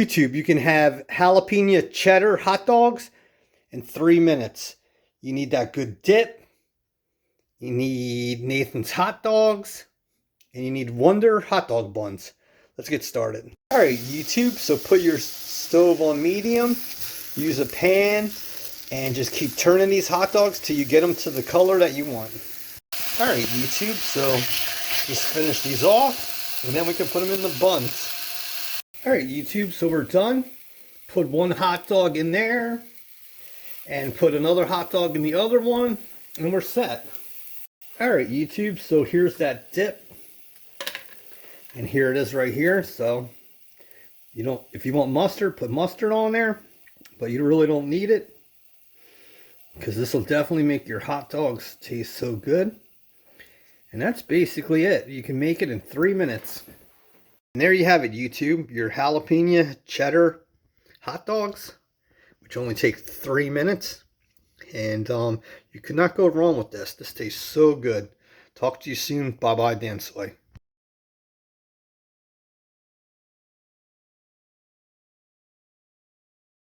YouTube, you can have jalapeno cheddar hot dogs in 3 minutes. You need that good dip. You need Nathan's hot dogs. And you need Wonder hot dog buns. Let's get started. Alright, YouTube, so put your stove on medium. Use a pan. And just keep turning these hot dogs till you get them to the color that you want. Alright, YouTube, so just finish these off. And then we can put them in the buns. Alright, YouTube, so we're done. Put one hot dog in there. And put another hot dog in the other one. And we're set. Alright, YouTube, so here's that dip. And here it is right here. So, if you want mustard, put mustard on there. But you really don't need it. Because this will definitely make your hot dogs taste so good. And that's basically it. You can make it in 3 minutes. And there you have it, YouTube. Your jalapeno cheddar hot dogs. Which only take 3 minutes. And you could not go wrong with this. This tastes so good. Talk to you soon. Bye-bye, Dan Soy.